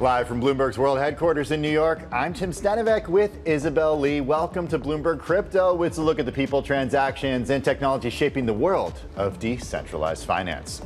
Live from Bloomberg's world headquarters in New York, I'm Tim Stenevec with Isabel Lee. Welcome to Bloomberg Crypto, with a look at the people, transactions, and technology shaping the world of decentralized finance.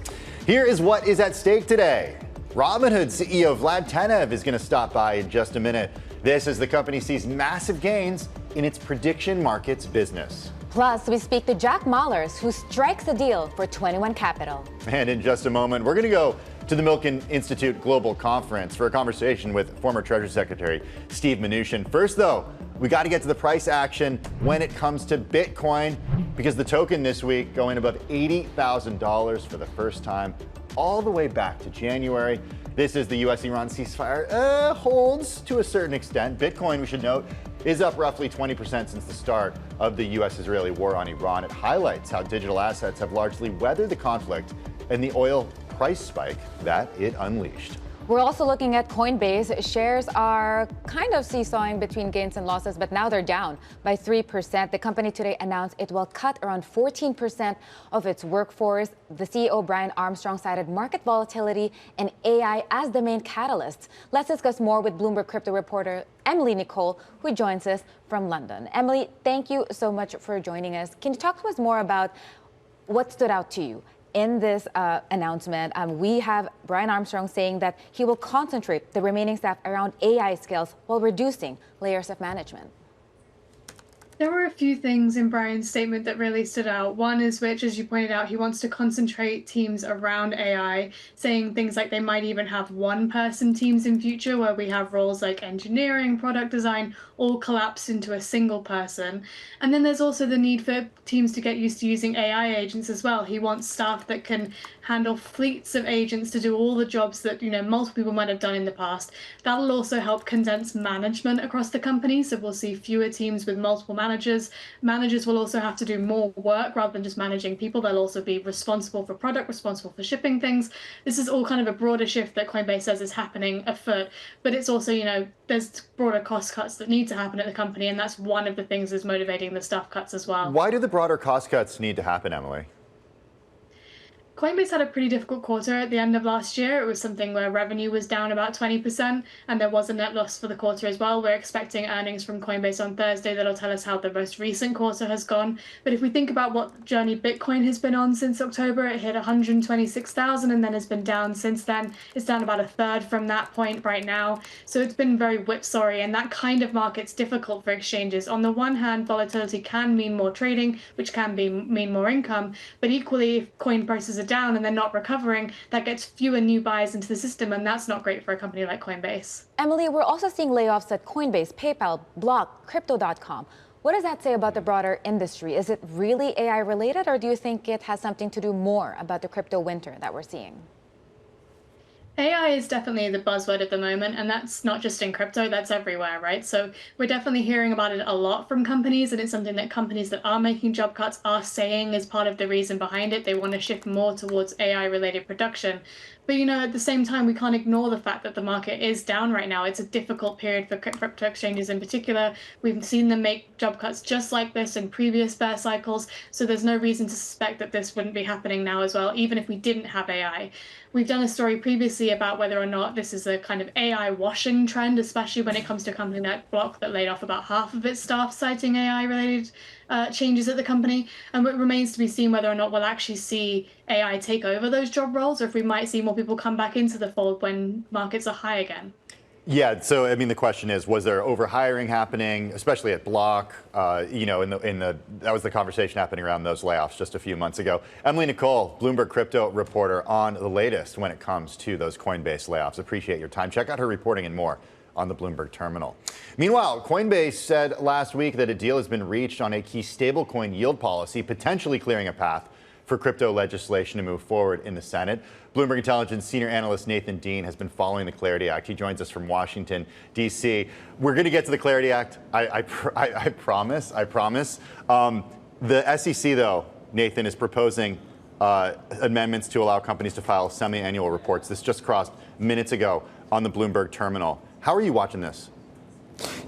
Here is what is at stake today. Robinhood CEO Vlad Tenev is going to stop by in just a minute. This as the company sees massive gains in its prediction markets business. Plus, we speak to Jack Mallers, who strikes a deal for 21 Capital. And in just a moment, we're going to go to the Milken Institute Global Conference for a conversation with former Treasury Secretary Steven Mnuchin. First, though, we got to get to the price action when it comes to Bitcoin, because the token this week going above $80,000 for the first time all the way back to January. This is the U.S.-Iran ceasefire holds to a certain extent. Bitcoin, we should note, is up roughly 20% since the start of the U.S.-Israeli war on Iran. It highlights how digital assets have largely weathered the conflict and the oil price spike that it unleashed. We're also looking at Coinbase. Shares are kind of seesawing between gains and losses, but now they're down by 3%. The company today announced it will cut around 14% of its workforce. The CEO, Brian Armstrong, cited market volatility and AI as the main catalysts. Let's discuss more with Bloomberg Crypto reporter Emily Nicole, who joins us from London. Emily, thank you so much for joining us. Can you talk to us more about what stood out to you in this announcement? We have Brian Armstrong saying that he will concentrate the remaining staff around AI skills while reducing layers of management. There were a few things in Brian's statement that really stood out. One is which, as you pointed out, he wants to concentrate teams around AI, saying things like they might even have one-person teams in future where we have roles like engineering, product design, all collapsed into a single person. And then there's also the need for teams to get used to using AI agents as well. He wants staff that can handle fleets of agents to do all the jobs that, multiple people might have done in the past. That'll also help condense management across the company. So we'll see fewer teams with multiple managers. Managers will also have to do more work rather than just managing people. They'll also be responsible for product, responsible for shipping things. This is all kind of a broader shift that Coinbase says is happening afoot. But it's also, there's broader cost cuts that need to happen at the company. And that's one of the things that's motivating the staff cuts as well. Why do the broader cost cuts need to happen, Emily? Coinbase had a pretty difficult quarter at the end of last year. It was something where revenue was down about 20%, and there was a net loss for the quarter as well. We're expecting earnings from Coinbase on Thursday that'll tell us how the most recent quarter has gone. But if we think about what journey Bitcoin has been on since October, it hit 126,000 and then has been down since then. It's down about a third from that point right now. So it's been very whipsawy, and that kind of market's difficult for exchanges. On the one hand, volatility can mean more trading, which can mean more income. But equally, if coin prices are down and they're not recovering, that gets fewer new buyers into the system, and that's not great for a company like Coinbase. Emily, we're also seeing layoffs at Coinbase, PayPal, Block, Crypto.com. What does that say about the broader industry? Is it really AI related, or do you think it has something to do more about the crypto winter that we're seeing? AI is definitely the buzzword at the moment, and that's not just in crypto, that's everywhere, right? So we're definitely hearing about it a lot from companies, and it's something that companies that are making job cuts are saying is part of the reason behind it. They want to shift more towards AI-related production. But, at the same time, we can't ignore the fact that the market is down right now. It's a difficult period for crypto exchanges in particular. We've seen them make job cuts just like this in previous bear cycles. So there's no reason to suspect that this wouldn't be happening now as well, even if we didn't have AI. We've done a story previously about whether or not this is a kind of AI washing trend, especially when it comes to a company like Block that laid off about half of its staff, citing AI-related changes at the company. And it remains to be seen whether or not we'll actually see AI take over those job roles, or if we might see more people come back into the fold when markets are high again. Yeah, so the question is, was there overhiring happening, especially at Block? That was the conversation happening around those layoffs just a few months ago. Emily Nicole, Bloomberg Crypto reporter, on the latest when it comes to those Coinbase layoffs. Appreciate your time. Check out her reporting and more on the Bloomberg terminal. Meanwhile, Coinbase said last week that a deal has been reached on a key stablecoin yield policy, potentially clearing a path for crypto legislation to move forward in the Senate. Bloomberg Intelligence senior analyst Nathan Dean has been following the Clarity Act. He joins us from Washington, D.C. We're going to get to the Clarity Act. I promise. The SEC, though, Nathan, is proposing amendments to allow companies to file semi-annual reports. This just crossed minutes ago on the Bloomberg terminal. How are you watching this?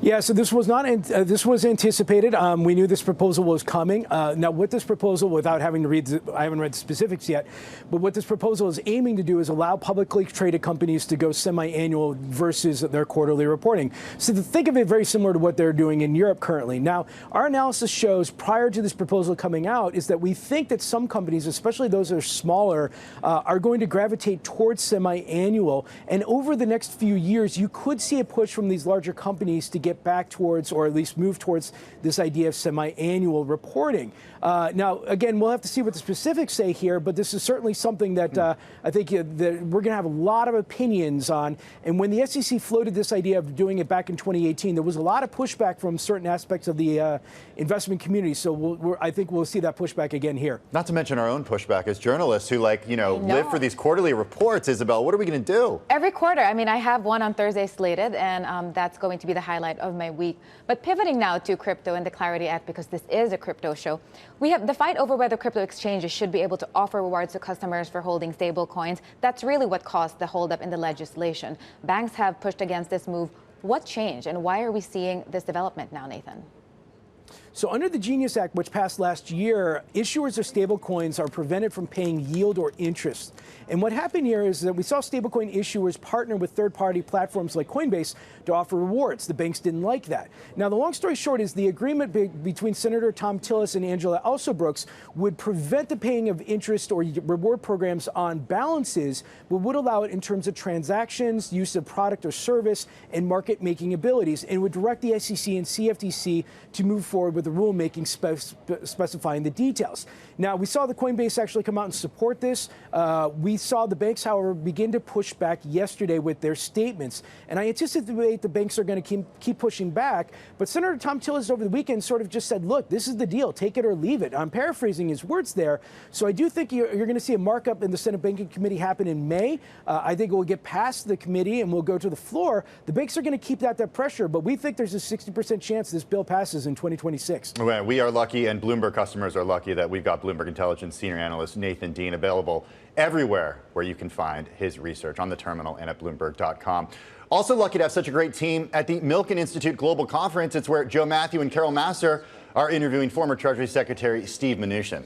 Yeah, so this was not this was anticipated. We knew this proposal was coming. Now, what this proposal, without having to read, I haven't read the specifics yet, but what this proposal is aiming to do is allow publicly traded companies to go semi-annual versus their quarterly reporting. So to think of it very similar to what they're doing in Europe currently. Now, our analysis shows prior to this proposal coming out is that we think that some companies, especially those that are smaller, are going to gravitate towards semi-annual. And over the next few years, you could see a push from these larger companies to get back towards, or at least move towards, this idea of semi-annual reporting. Now, again, we'll have to see what the specifics say here, but this is certainly something that I think that we're going to have a lot of opinions on. And when the SEC floated this idea of doing it back in 2018, there was a lot of pushback from certain aspects of the investment community. So I think we'll see that pushback again here. Not to mention our own pushback as journalists who, live for these quarterly reports. Isabel, what are we going to do? Every quarter. I mean, I have one on Thursday slated, and that's going to be the highlight of my week. But pivoting now to crypto and the Clarity Act, because this is a crypto show, we have the fight over whether crypto exchanges should be able to offer rewards to customers for holding stable coins. That's really what caused the holdup in the legislation. Banks have pushed against this move. What changed, and why are we seeing this development now, Nathan? So under the Genius Act, which passed last year, issuers of stablecoins are prevented from paying yield or interest. And what happened here is that we saw stablecoin issuers partner with third-party platforms like Coinbase to offer rewards. The banks didn't like that. Now, the long story short is the agreement between Senator Tom Tillis and Angela Alsobrooks would prevent the paying of interest or reward programs on balances, but would allow it in terms of transactions, use of product or service, and market-making abilities, and would direct the SEC and CFTC to move forward with the rulemaking specifying the details. Now, we saw the Coinbase actually come out and support this. We saw the banks, however, begin to push back yesterday with their statements. And I anticipate the banks are going to keep pushing back. But Senator Tom Tillis over the weekend sort of just said, look, this is the deal. Take it or leave it. I'm paraphrasing his words there. So I do think you're going to see a markup in the Senate Banking Committee happen in May. I think it will get past the committee and will go to the floor. The banks are going to keep that pressure. But we think there's a 60% chance this bill passes in 2026. Well, we are lucky, and Bloomberg customers are lucky that we've got Bloomberg Intelligence senior analyst Nathan Dean available everywhere where you can find his research, on the terminal and at Bloomberg.com. Also lucky to have such a great team at the Milken Institute Global Conference. It's where Joe Matthew and Carol Massar are interviewing former Treasury Secretary Steven Mnuchin.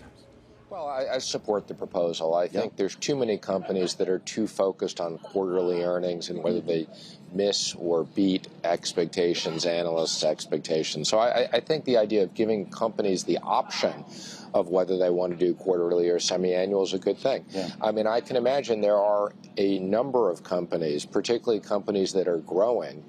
Well, I support the proposal. I think there's too many companies that are too focused on quarterly earnings and whether they miss or beat expectations, analysts' expectations. So I think the idea of giving companies the option of whether they want to do quarterly or semi-annual is a good thing. Yeah. I mean, I can imagine there are a number of companies, particularly companies that are growing,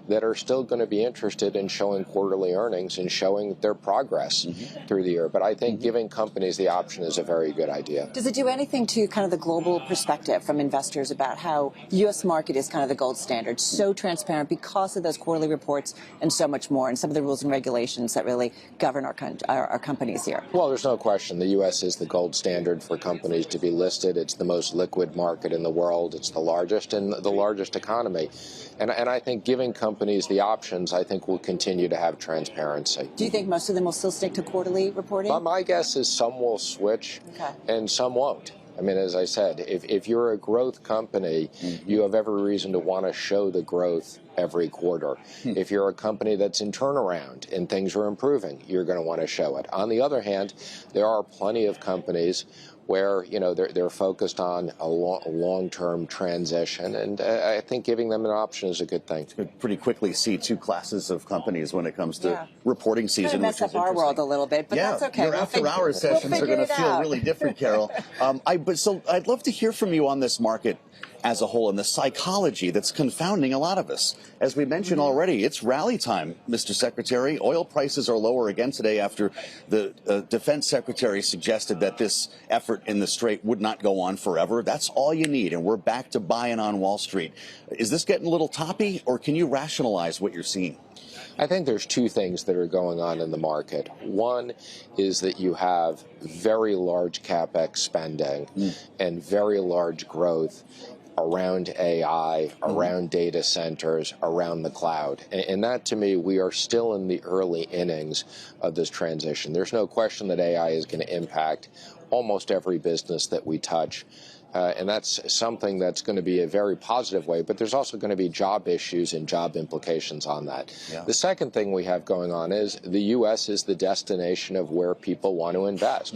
that are still going to be interested in showing quarterly earnings and showing their progress through the year. But I think giving companies the option is a very good idea. Does it do anything to kind of the global perspective from investors about how the U.S. market is kind of the gold standard, so transparent because of those quarterly reports and so much more, and some of the rules and regulations that really govern our companies here? Well, there's no question. The U.S. is the gold standard for companies to be listed. It's the most liquid market in the world. It's the largest and the largest economy. And I think giving companies the options, I think, will continue to have transparency. Do you think most of them will still stick to quarterly reporting? My guess is some will switch and some won't. I mean, as I said, if you're a growth company, you have every reason to want to show the growth every quarter. If you're a company that's in turnaround and things are improving, you're going to want to show it. On the other hand, there are plenty of companies where, you know, they're focused on a long-term transition, and I think giving them an option is a good thing. We pretty quickly see two classes of companies when it comes to reporting season. Kind of mess up our world a little bit, but that's okay. Your after-hours sessions are going to feel really different, Carol. So I'd love to hear from you on this market as a whole and the psychology that's confounding a lot of us. As we mentioned already, it's rally time, Mr. Secretary. Oil prices are lower again today after the defense secretary suggested that this effort in the Strait would not go on forever. That's all you need, and we're back to buying on Wall Street. Is this getting a little toppy, or can you rationalize what you're seeing? I think there's two things that are going on in the market. One is that you have very large CapEx spending and very large growth around AI, around data centers, around the cloud. And that, to me, we are still in the early innings of this transition. There's no question that AI is going to impact almost every business that we touch. And that's something that's going to be a very positive way, but there's also going to be job issues and job implications on that. Yeah. The second thing we have going on is the U.S. is the destination of where people want to invest.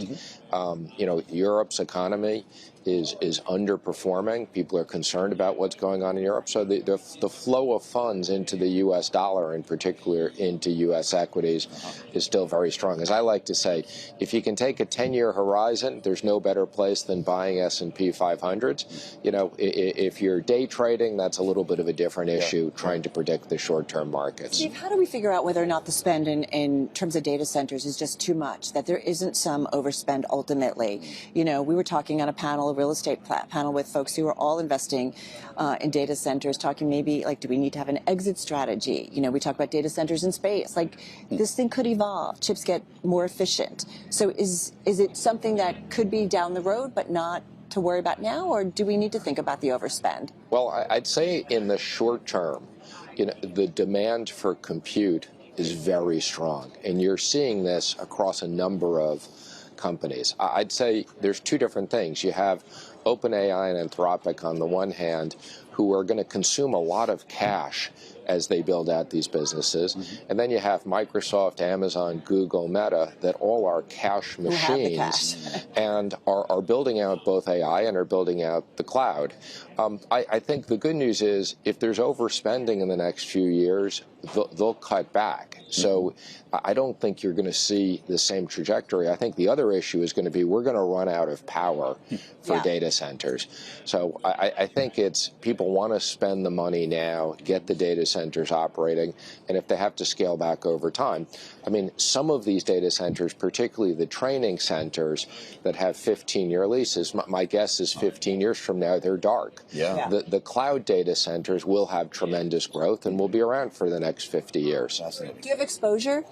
You know, Europe's economy is underperforming. People are concerned about what's going on in Europe. So the flow of funds into the U.S. dollar, in particular into U.S. equities, is still very strong. As I like to say, if you can take a 10-year horizon, there's no better place than buying S&P 500s. You know, if you're day trading, that's a little bit of a different issue, trying to predict the short-term markets. Steve, how do we figure out whether or not the spend in terms of data centers is just too much, that there isn't some overspend ultimately? You know, we were talking on a panel, a real estate panel, with folks who are all investing in data centers, talking maybe like, do we need to have an exit strategy? You know, we talk about data centers in space. Like, this thing could evolve. Chips get more efficient. So is it something that could be down the road, but not to worry about now, or do we need to think about the overspend? Well, I'd say in the short term, you know, the demand for compute is very strong, and you're seeing this across a number of companies. I'd say there's two different things. You have OpenAI and Anthropic on the one hand, who are going to consume a lot of cash as they build out these businesses. And then you have Microsoft, Amazon, Google, Meta, that all are cash machines and are building out both AI and are building out the cloud. I think the good news is if there's overspending in the next few years, they'll cut back. So I don't think you're going to see the same trajectory. I think the other issue is going to be we're going to run out of power for data centers. So I think it's people want to spend the money now, get the data centers operating, and if they have to scale back over time. I mean, some of these data centers, particularly the training centers that have 15-year leases, my guess is 15 years from now, they're dark. The cloud data centers will have tremendous growth and will be around for the next 50 years. Do you have exposure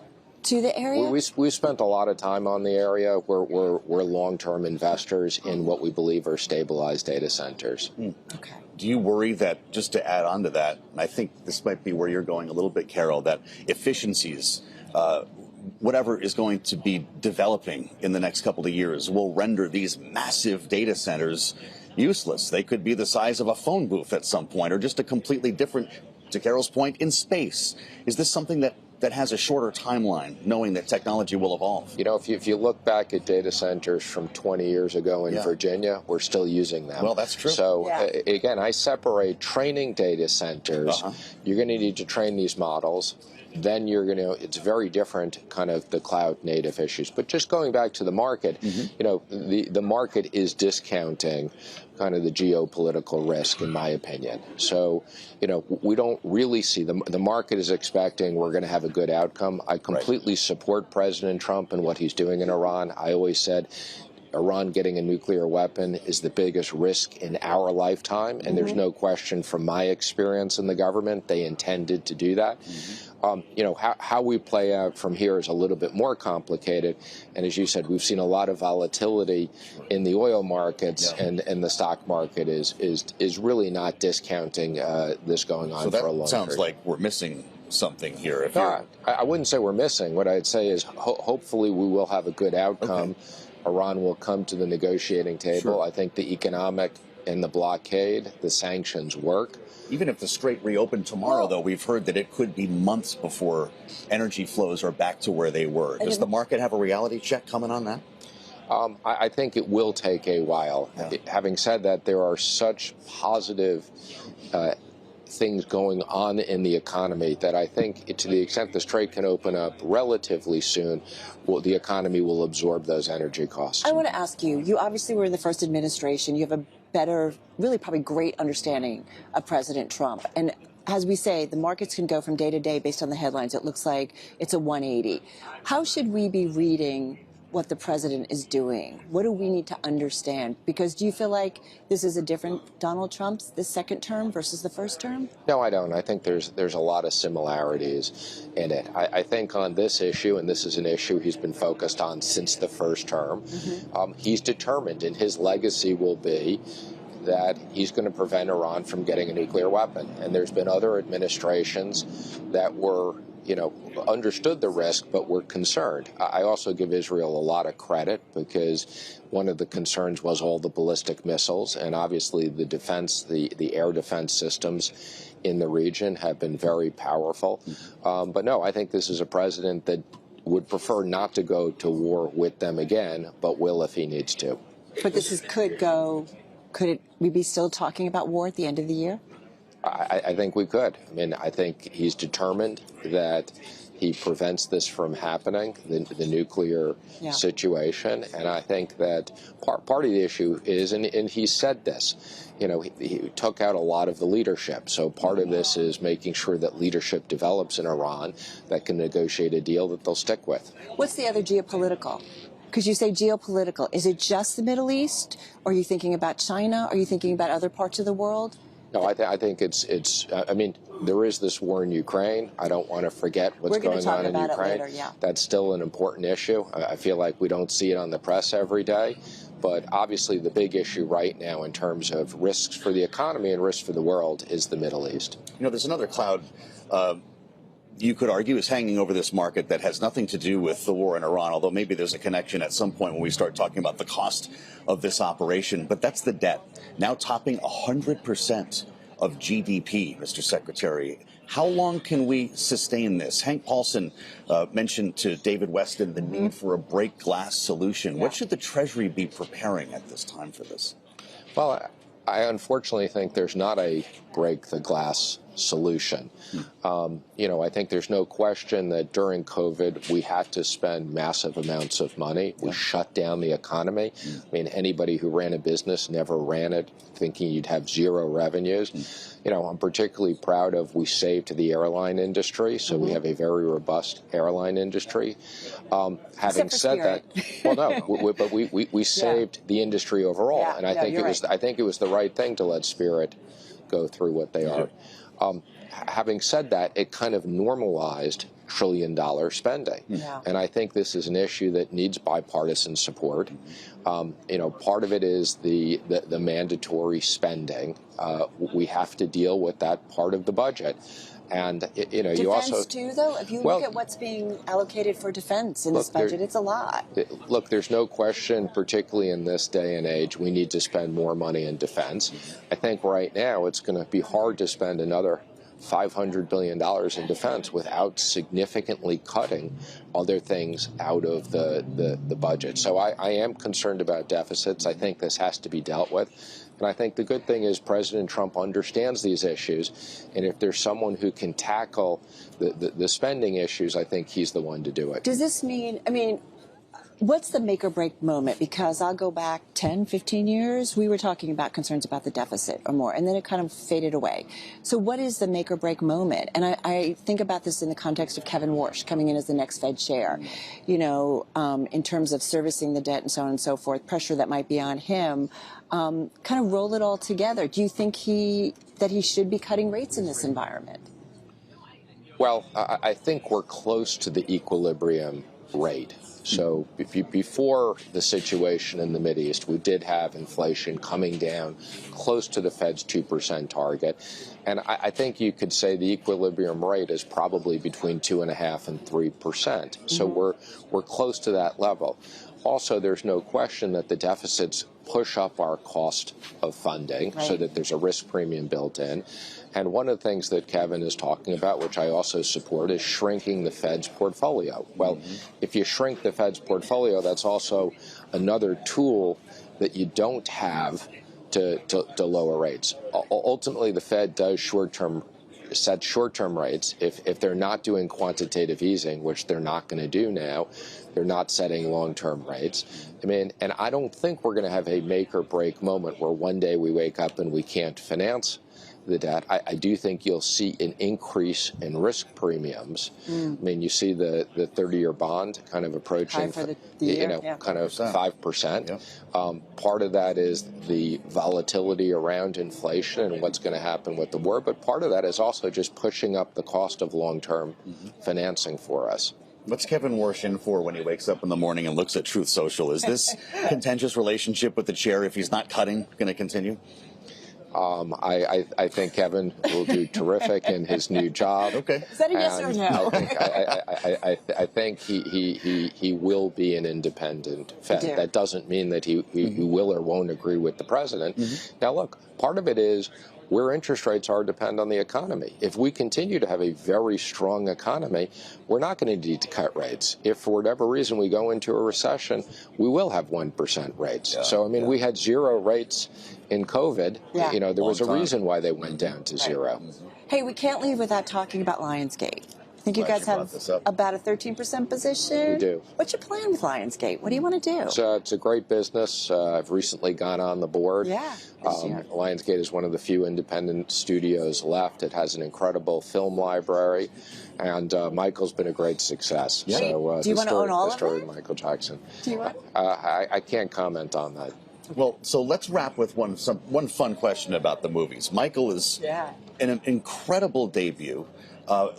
to the area? We've spent a lot of time on the area. We're long-term investors in what we believe are stabilized data centers. Okay. Do you worry that, just to add on to that, and I think this might be where you're going a little bit, Carol, that efficiencies, whatever is going to be developing in the next couple of years, will render these massive data centers useless? They could be the size of a phone booth at some point, or just a completely different, to Carol's point, in space. Is this something that has a shorter timeline, knowing that technology will evolve? You know, if you look back at data centers from 20 years ago in Virginia, we're still using them. Well, that's true. So, again, I separate training data centers. You're going to need to train these models. Then you're going to, it's very different, kind of the cloud native issues. But just going back to the market, you know, the market is discounting kind of the geopolitical risk, in my opinion. So, you know, we don't really see the market is expecting we're going to have a good outcome. I completely support President Trump and what he's doing in Iran. I always said Iran getting a nuclear weapon is the biggest risk in our lifetime, and there's no question from my experience in the government they intended to do that. You know, how we play out from here is a little bit more complicated, and as you said, we've seen a lot of volatility in the oil markets, and the stock market is really not discounting this going on for a long time. So that sounds like we're missing something here. If I wouldn't say we're missing. What I'd say is hopefully we will have a good outcome. Iran will come to the negotiating table. I think the economic and the blockade, the sanctions work. Even if the Strait reopened tomorrow, though, we've heard that it could be months before energy flows are back to where they were. Does the market have a reality check coming on that? I think it will take a while. Having said that, there are such positive things going on in the economy that I think, to the extent the Strait can open up relatively soon, the economy will absorb those energy costs. I want to ask you, you obviously were in the first administration. You have a better, really probably great understanding of President Trump. And as we say, the markets can go from day to day based on the headlines. It looks like it's a 180. How should we be reading what the president is doing? What do we need to understand? Because do you feel like this is a different Donald Trump's, this second term versus the first term? No, I don't. I think there's a lot of similarities in it. I think on this issue, and this is an issue he's been focused on since the first term, he's determined, and his legacy will be that he's going to prevent Iran from getting a nuclear weapon. And there's been other administrations that were understood the risk, but were concerned. I also give Israel a lot of credit because one of the concerns was all the ballistic missiles, and obviously the defense, the air defense systems in the region have been very powerful. But no, I think this is a president that would prefer not to go to war with them again, but will if he needs to. But could we be still talking about war at the end of the year? I think we could. I mean, I think he's determined that he prevents this from happening, the nuclear situation. And I think that part of the issue is, and he said this, he took out a lot of the leadership. So part of this is making sure that leadership develops in Iran that can negotiate a deal that they'll stick with. What's the other geopolitical? Because you say geopolitical. Is it just the Middle East? Or are you thinking about China? Are you thinking about other parts of the world? No, I think it's. I mean, there is this war in Ukraine. I don't want to forget what's going on in Ukraine. It later, yeah. That's still an important issue. I feel like we don't see it on the press every day. But obviously the big issue right now in terms of risks for the economy and risks for the world is the Middle East. There's another cloud you could argue is hanging over this market that has nothing to do with the war in Iran, although maybe there's a connection at some point when we start talking about the cost of this operation. But that's the debt, now topping 100% of GDP, Mr. Secretary. How long can we sustain this? Hank Paulson mentioned to David Weston the need for a break glass solution. What should the Treasury be preparing at this time for this? Well, I unfortunately think there's not a break the glass solution. I think there's no question that during COVID, we had to spend massive amounts of money. We shut down the economy. I mean, anybody who ran a business never ran it thinking you'd have zero revenues. I'm particularly proud of we saved the airline industry, so we have a very robust airline industry. Having said that, well, no, but we saved the industry overall, and I think it was the right thing to let Spirit go through what they are. Having said that, it kind of normalized trillion-dollar spending. And I think this is an issue that needs bipartisan support. Part of it is the mandatory spending. We have to deal with that part of the budget. And, you also... Defense, too, though? If you look at what's being allocated for defense in this budget, it's a lot. Look, there's no question, particularly in this day and age, we need to spend more money in defense. I think right now it's going to be hard to spend another $500 billion in defense without significantly cutting other things out of the budget. So I am concerned about deficits. I think this has to be dealt with. And I think the good thing is President Trump understands these issues. And if there's someone who can tackle the spending issues, I think he's the one to do it. Does this mean, what's the make or break moment? Because I'll go back 10, 15 years, we were talking about concerns about the deficit or more, and then it kind of faded away. So what is the make or break moment? And I think about this in the context of Kevin Warsh coming in as the next Fed chair, in terms of servicing the debt and so on and so forth, pressure that might be on him. Kind of roll it all together. Do you think that he should be cutting rates in this environment? Well, I think we're close to the equilibrium rate. So before the situation in the Mideast, we did have inflation coming down close to the Fed's 2% target. And I think you could say the equilibrium rate is probably between 2.5% and 3%. So we're close to that level. Also, there's no question that the deficits push up our cost of funding so that there's a risk premium built in. And one of the things that Kevin is talking about, which I also support, is shrinking the Fed's portfolio. Well, if you shrink the Fed's portfolio, that's also another tool that you don't have to lower rates. Ultimately, the Fed does set short-term rates. If they're not doing quantitative easing, which they're not going to do now, they're not setting long-term rates. And I don't think we're going to have a make-or-break moment where one day we wake up and we can't finance the debt. I do think you'll see an increase in risk premiums. You see the 30-year bond kind of approaching, kind of 5%. Part of that is the volatility around inflation and what's going to happen with the war, but part of that is also just pushing up the cost of long-term financing for us. What's Kevin Warsh in for when he wakes up in the morning and looks at Truth Social? Is this contentious relationship with the chair, if he's not cutting, going to continue? I think Kevin will do terrific in his new job. Okay. Is that a yes or no? I think he will be an independent Fed. That doesn't mean that he will or won't agree with the president. Now, look, part of it is where interest rates are depend on the economy. If we continue to have a very strong economy, we're not going to need to cut rates. If for whatever reason we go into a recession, we will have 1% rates. So, I mean, we had 0 rates in COVID. You know, there was a reason why they went down to 0. Hey, we can't leave without talking about Lionsgate. I think you guys have about a 13% position. We do. What's your plan with Lionsgate? What do you want to do? It's a great business. I've recently gone on the board. Yeah. Lionsgate is one of the few independent studios left. It has an incredible film library, and Michael's been a great success. Yeah. So, do you want to own all of it? The story of Michael Jackson. Do you want? I can't comment on that. Well, so let's wrap with one fun question about the movies. Michael is in an incredible debut.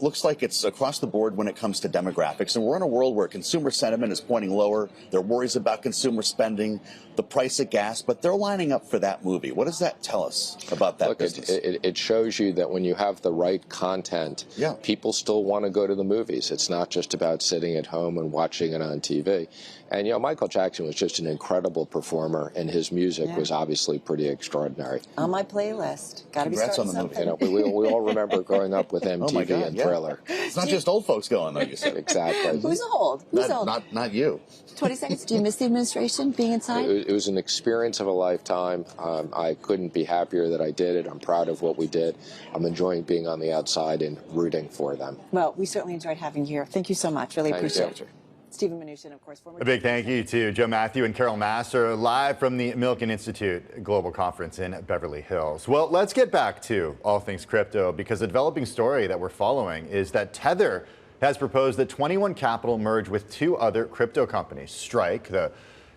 Looks like it's across the board when it comes to demographics. And we're in a world where consumer sentiment is pointing lower. There are worries about consumer spending, the price of gas, but they're lining up for that movie. What does that tell us about that business? It shows you that when you have the right content, people still want to go to the movies. It's not just about sitting at home and watching it on TV. And, you know, Michael Jackson was just an incredible performer, and his music was obviously pretty extraordinary. On my playlist. Got to be starting something. You know, we all remember growing up with MTV and Thriller. It's not just old folks going, though, you said. Exactly. Who's old? Who's old? Not you. 20 seconds. Do you miss the administration, being inside? It was an experience of a lifetime. I couldn't be happier that I did it. I'm proud of what we did. I'm enjoying being on the outside and rooting for them. Well, we certainly enjoyed having you here. Thank you so much. Really appreciate it. Steven Mnuchin, of course, former... A big thank you to Joe Matthew and Carol Master, live from the Milken Institute Global Conference in Beverly Hills. Well, let's get back to all things crypto, because a developing story that we're following is that Tether has proposed that 21 Capital merge with 2 other crypto companies, Strike, the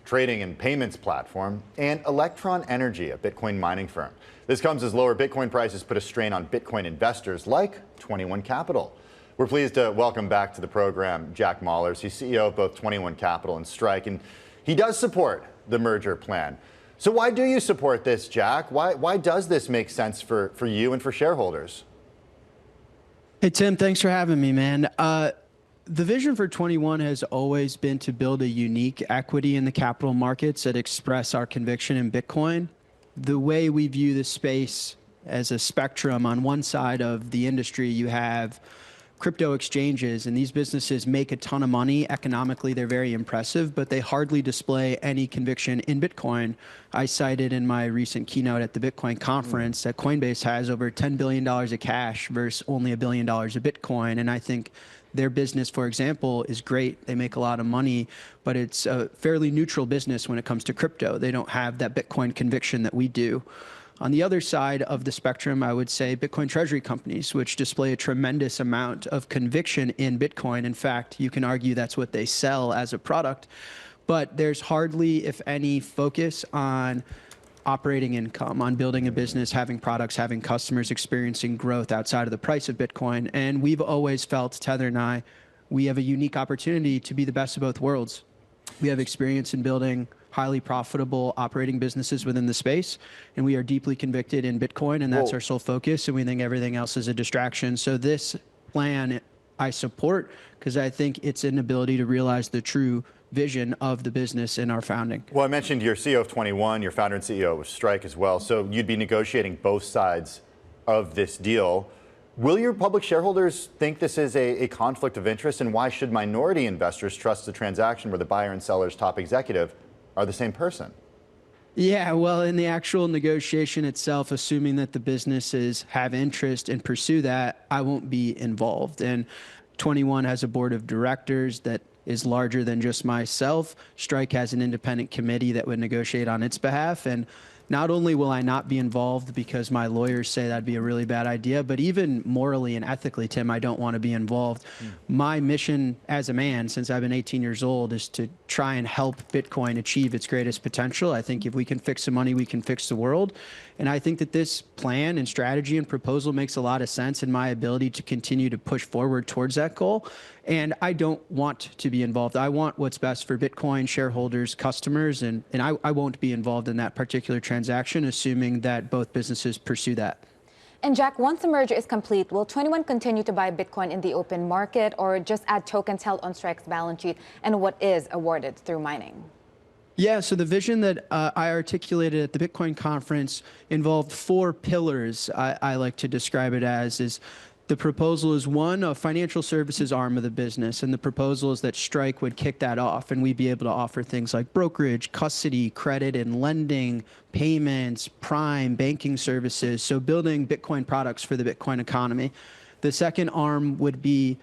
trading and payments platform, and Electron Energy, a Bitcoin mining firm. This comes as lower Bitcoin prices put a strain on Bitcoin investors like 21 Capital. We're pleased to welcome back to the program Jack Mallers. He's CEO of both 21 Capital and Strike, and he does support the merger plan. So why do you support this, Jack? Why does this make sense for you and for shareholders? Hey, Tim, thanks for having me, man. The vision for 21 has always been to build a unique equity in the capital markets that express our conviction in Bitcoin. The way we view the space as a spectrum, on one side of the industry, you have crypto exchanges, and these businesses make a ton of money. Economically, they're very impressive, but they hardly display any conviction in Bitcoin. I cited in my recent keynote at the Bitcoin conference that Coinbase has over $10 billion of cash versus only $1 billion of Bitcoin. And I think their business, for example, is great. They make a lot of money, but it's a fairly neutral business when it comes to crypto. They don't have that Bitcoin conviction that we do. On the other side of the spectrum, I would say Bitcoin treasury companies, which display a tremendous amount of conviction in Bitcoin. In fact, you can argue that's what they sell as a product. But there's hardly, if any, focus on operating income, on building a business, having products, having customers, experiencing growth outside of the price of Bitcoin. And we've always felt, Tether and I, we have a unique opportunity to be the best of both worlds. We have experience in building highly profitable operating businesses within the space, and we are deeply convicted in Bitcoin, and that's our sole focus, and we think everything else is a distraction. So this plan I support because I think it's an ability to realize the true vision of the business in our founding. Well, I mentioned you're CEO of 21, you're founder and CEO of Strike as well, so you'd be negotiating both sides of this deal. Will your public shareholders think this is a conflict of interest, and why should minority investors trust the transaction where the buyer and seller's top executive are the same person? Yeah, well, in the actual negotiation itself, assuming that the businesses have interest and pursue that, I won't be involved. And 21 has a board of directors that is larger than just myself. Strike has an independent committee that would negotiate on its behalf. And not only will I not be involved because my lawyers say that'd be a really bad idea, but even morally and ethically, Tim, I don't want to be involved. My mission as a man, since I've been 18 years old, is to try and help Bitcoin achieve its greatest potential. I think if we can fix the money, we can fix the world. And I think that this plan and strategy and proposal makes a lot of sense in my ability to continue to push forward towards that goal. And I don't want to be involved. I want what's best for Bitcoin shareholders, customers, and I won't be involved in that particular transaction. transaction, assuming that both businesses pursue that. And Jack, once the merger is complete, will 21 continue to buy Bitcoin in the open market or just add tokens held on Strike's balance sheet and what is awarded through mining? Yeah, so the vision that I articulated at the Bitcoin conference involved 4 pillars, I like to describe it as, is the proposal is one, a financial services arm of the business, and the proposal is that Strike would kick that off, and we'd be able to offer things like brokerage, custody, credit and lending, payments, prime, banking services, so building Bitcoin products for the Bitcoin economy. The second arm would be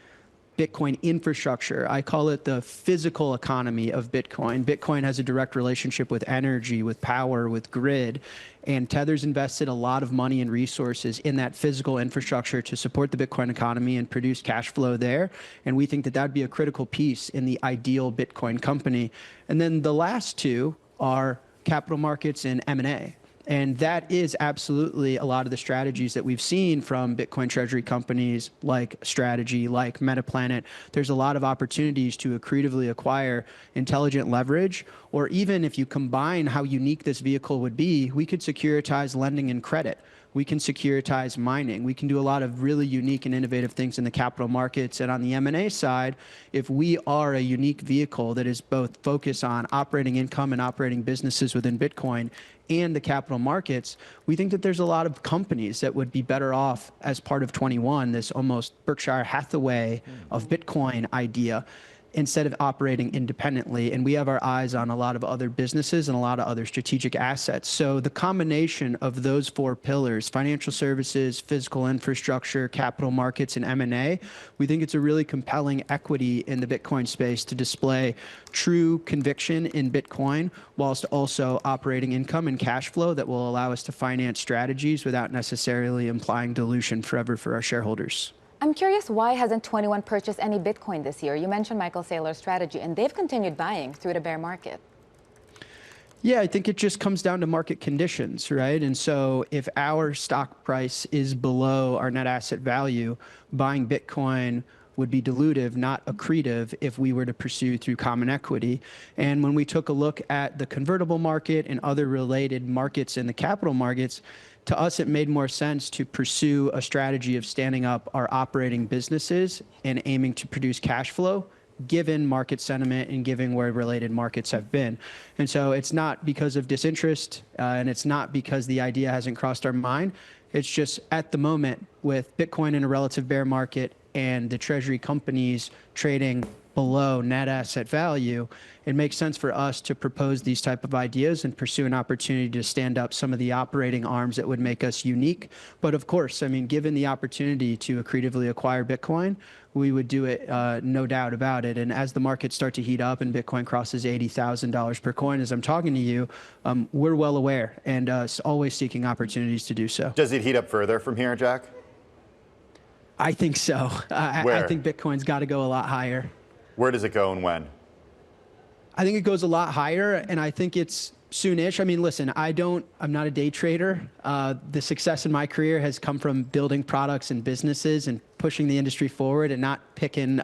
Bitcoin infrastructure. I call it the physical economy of Bitcoin. Bitcoin has a direct relationship with energy, with power, with grid, and Tether's invested a lot of money and resources in that physical infrastructure to support the Bitcoin economy and produce cash flow there. And we think that that'd be a critical piece in the ideal Bitcoin company. And then the last 2 are capital markets and M&A. And that is absolutely a lot of the strategies that we've seen from Bitcoin treasury companies like Strategy, like Metaplanet. There's a lot of opportunities to accretively acquire intelligent leverage, or even if you combine how unique this vehicle would be, we could securitize lending and credit. We can securitize mining. We can do a lot of really unique and innovative things in the capital markets. And on the M&A side, if we are a unique vehicle that is both focused on operating income and operating businesses within Bitcoin and the capital markets, we think that there's a lot of companies that would be better off as part of 21, this almost Berkshire Hathaway of Bitcoin idea, instead of operating independently. And we have our eyes on a lot of other businesses and a lot of other strategic assets. So the combination of those 4 pillars, financial services, physical infrastructure, capital markets, and M&A, we think it's a really compelling equity in the Bitcoin space to display true conviction in Bitcoin, whilst also operating income and cash flow that will allow us to finance strategies without necessarily implying dilution forever for our shareholders. I'm curious, why hasn't 21 purchased any Bitcoin this year? You mentioned Michael Saylor's strategy, and they've continued buying through the bear market. Yeah, I think it just comes down to market conditions, right? And so if our stock price is below our net asset value, buying Bitcoin would be dilutive, not accretive, if we were to pursue through common equity. And when we took a look at the convertible market and other related markets in the capital markets, to us, it made more sense to pursue a strategy of standing up our operating businesses and aiming to produce cash flow, given market sentiment and given where related markets have been. And so it's not because of disinterest, and it's not because the idea hasn't crossed our mind. It's just at the moment, with Bitcoin in a relative bear market and the treasury companies trading below net asset value, it makes sense for us to propose these type of ideas and pursue an opportunity to stand up some of the operating arms that would make us unique. But of course, I mean, given the opportunity to accretively acquire Bitcoin, we would do it, no doubt about it. And as the markets start to heat up and Bitcoin crosses $80,000 per coin, as I'm talking to you, we're well aware and always seeking opportunities to do so. Does it heat up further from here, Jack? I think so. I think Bitcoin's got to go a lot higher. Where does it go and when? I think it goes a lot higher, and I think it's soonish. I mean, listen, I'm not a day trader. The success in my career has come from building products and businesses and pushing the industry forward and not picking,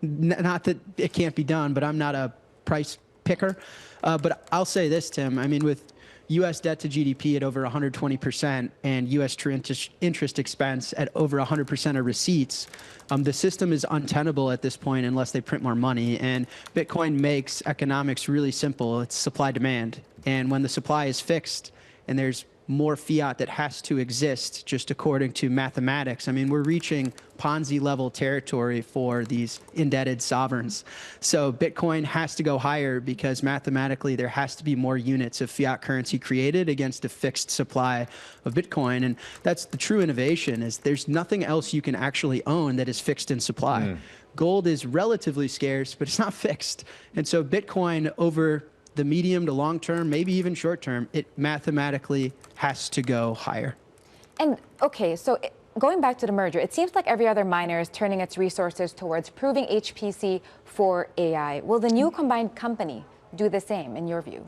not that it can't be done, but I'm not a price picker. But I'll say this, Tim, I mean, with U.S. debt to GDP at over 120% and U.S. true interest expense at over 100% of receipts, the system is untenable at this point unless they print more money. And Bitcoin makes economics really simple. It's supply demand. And when the supply is fixed and there's more fiat that has to exist just according to mathematics, I mean, we're reaching Ponzi level territory for these indebted sovereigns. So Bitcoin has to go higher because mathematically there has to be more units of fiat currency created against a fixed supply of Bitcoin. And that's the true innovation, is there's nothing else you can actually own that is fixed in supply. Gold is relatively scarce, but it's not fixed. And so Bitcoin, over the medium to long term, maybe even short term, it mathematically has to go higher. And okay, so going back to the merger, it seems like every other miner is turning its resources towards proving HPC for AI. Will the new combined company do the same, in your view?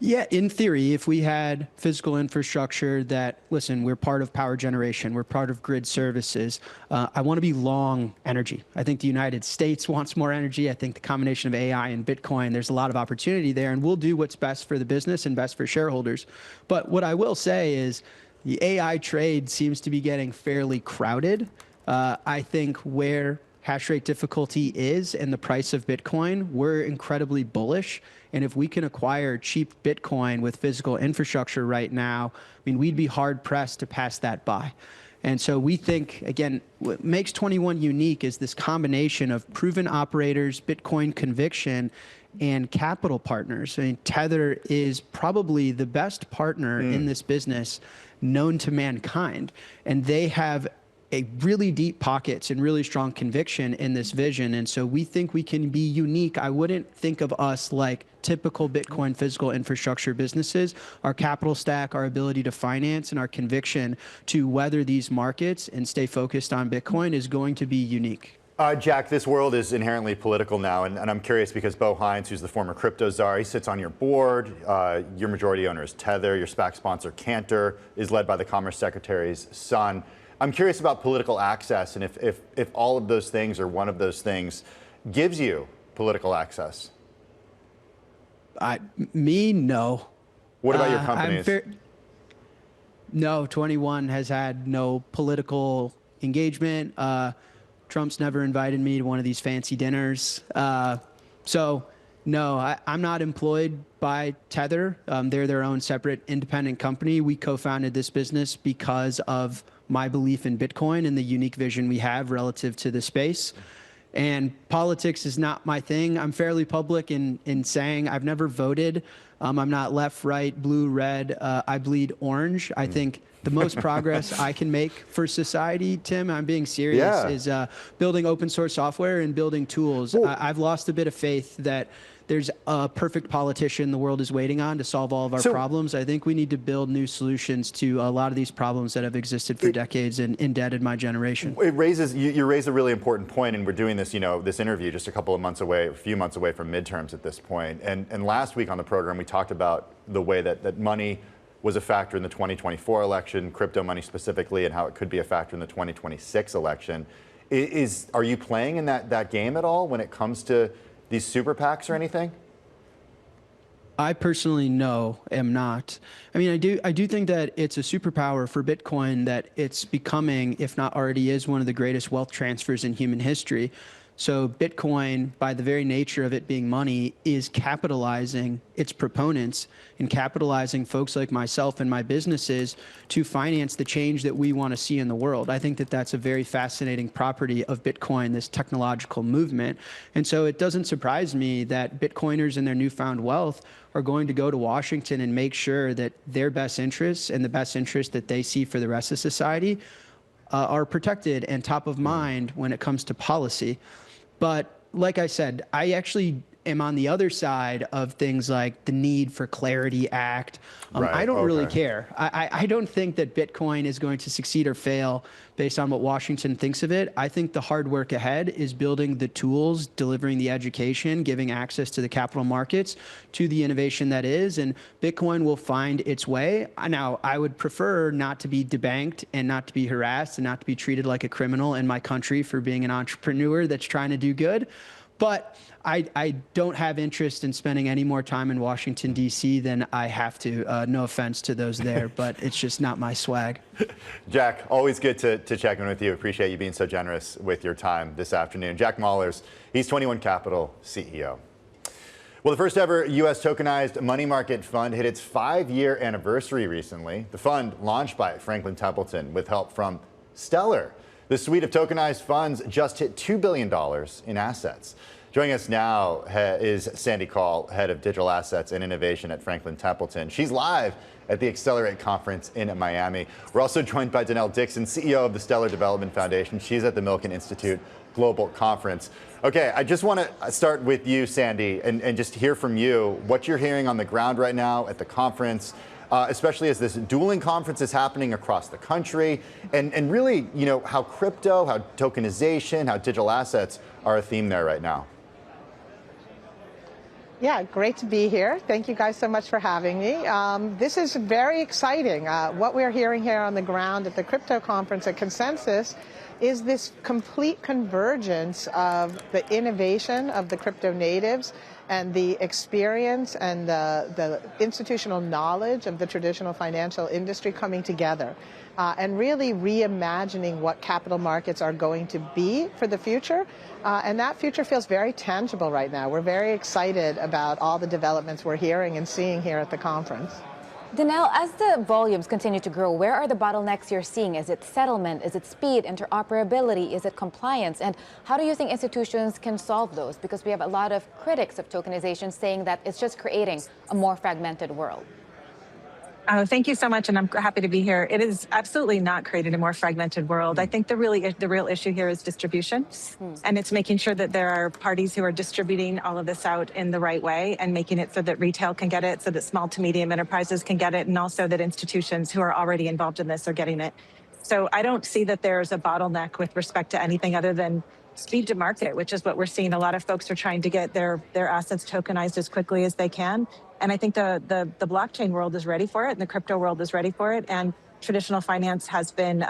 Yeah, in theory, if we had physical infrastructure that, listen, we're part of power generation, we're part of grid services. I want to be long energy. I think the United States wants more energy. I think the combination of AI and Bitcoin, there's a lot of opportunity there, and we'll do what's best for the business and best for shareholders. But what I will say is the AI trade seems to be getting fairly crowded. I think where hash rate difficulty is and the price of Bitcoin, we're incredibly bullish. And if we can acquire cheap Bitcoin with physical infrastructure right now, I mean, we'd be hard pressed to pass that by. And so we think, again, what makes 21 unique is this combination of proven operators, Bitcoin conviction, and capital partners. I mean, Tether is probably the best partner in this business known to mankind. And they have a really deep pockets and really strong conviction in this vision. And so we think we can be unique. I wouldn't think of us like typical Bitcoin physical infrastructure businesses. Our capital stack, our ability to finance, and our conviction to weather these markets and stay focused on Bitcoin is going to be unique. Jack, this world is inherently political now, and I'm curious because Bo Hines, who's the former crypto czar, he sits on your board. Your majority owner is Tether. Your SPAC sponsor, Cantor, is led by the Commerce Secretary's son. I'm curious about political access and if all of those things or one of those things gives you political access. No. What about your companies? No, 21 has had no political engagement. Trump's never invited me to one of these fancy dinners. So, no, I'm not employed by Tether. They're their own separate independent company. We co-founded this business because of my belief in Bitcoin and the unique vision we have relative to the space. And politics is not my thing. I'm fairly public in saying I've never voted. I'm not left, right, blue, red. I bleed orange. I think the most progress I can make for society, Tim, I'm being serious, is building open source software and building tools. I've lost a bit of faith that there's a perfect politician the world is waiting on to solve all of our problems. I think we need to build new solutions to a lot of these problems that have existed for decades and indebted my generation. It raises, you raise a really important point, and we're doing this, this interview just a few months away from midterms at this point. And last week on the program, we talked about the way that money was a factor in the 2024 election, crypto money specifically, and how it could be a factor in the 2026 election. Are you playing in that game at all when it comes to these super PACs or anything? I personally am not. I mean, I do think that it's a superpower for Bitcoin that it's becoming, if not already is, one of the greatest wealth transfers in human history. So Bitcoin, by the very nature of it being money, is capitalizing its proponents and capitalizing folks like myself and my businesses to finance the change that we want to see in the world. I think that that's a very fascinating property of Bitcoin, this technological movement. And so it doesn't surprise me that Bitcoiners and their newfound wealth are going to go to Washington and make sure that their best interests and the best interests that they see for the rest of society are protected and top of mind when it comes to policy. But like I said, I actually am on the other side of things like the Need for Clarity Act. I don't really care. I don't think that Bitcoin is going to succeed or fail based on what Washington thinks of it. I think the hard work ahead is building the tools, delivering the education, giving access to the capital markets, to the innovation that is, and Bitcoin will find its way. Now, I would prefer not to be debanked and not to be harassed and not to be treated like a criminal in my country for being an entrepreneur that's trying to do good. But I don't have interest in spending any more time in Washington, D.C. than I have to. No offense to those there, but it's just not my swag. Jack, always good to check in with you. Appreciate you being so generous with your time this afternoon. Jack Mallers, he's 21 Capital CEO. Well, the first ever U.S. tokenized money market fund hit its 5-year anniversary recently. The fund, launched by Franklin Templeton with help from Stellar. The suite of tokenized funds just hit $2 billion in assets. Joining us now is Sandy Kaul, head of digital assets and innovation at Franklin Templeton. She's live at the Accelerate conference in Miami. We're also joined by Denelle, Dixon, CEO of the Stellar Development Foundation. She's at the Milken Institute Global Conference. Okay, I just want to start with you, Sandy, and just hear from you what you're hearing on the ground right now at the conference. Especially as this dueling conference is happening across the country, and really, how crypto, how tokenization, how digital assets are a theme there right now. Yeah, great to be here. Thank you guys so much for having me. This is very exciting. What we're hearing here on the ground at the crypto conference at Consensus is this complete convergence of the innovation of the crypto natives and the experience and the institutional knowledge of the traditional financial industry coming together and really reimagining what capital markets are going to be for the future. And that future feels very tangible right now. We're very excited about all the developments we're hearing and seeing here at the conference. Denelle, as the volumes continue to grow, where are the bottlenecks you're seeing? Is it settlement? Is it speed, interoperability? Is it compliance? And how do you think institutions can solve those? Because we have a lot of critics of tokenization saying that it's just creating a more fragmented world. Thank you so much, and I'm happy to be here. It is absolutely not creating a more fragmented world. I think the real issue here is distribution, and it's making sure that there are parties who are distributing all of this out in the right way and making it so that retail can get it, so that small to medium enterprises can get it, and also that institutions who are already involved in this are getting it. So I don't see that there's a bottleneck with respect to anything other than speed to market, which is what we're seeing. A lot of folks are trying to get their assets tokenized as quickly as they can. And I think the blockchain world is ready for it, and the crypto world is ready for it. And traditional finance has been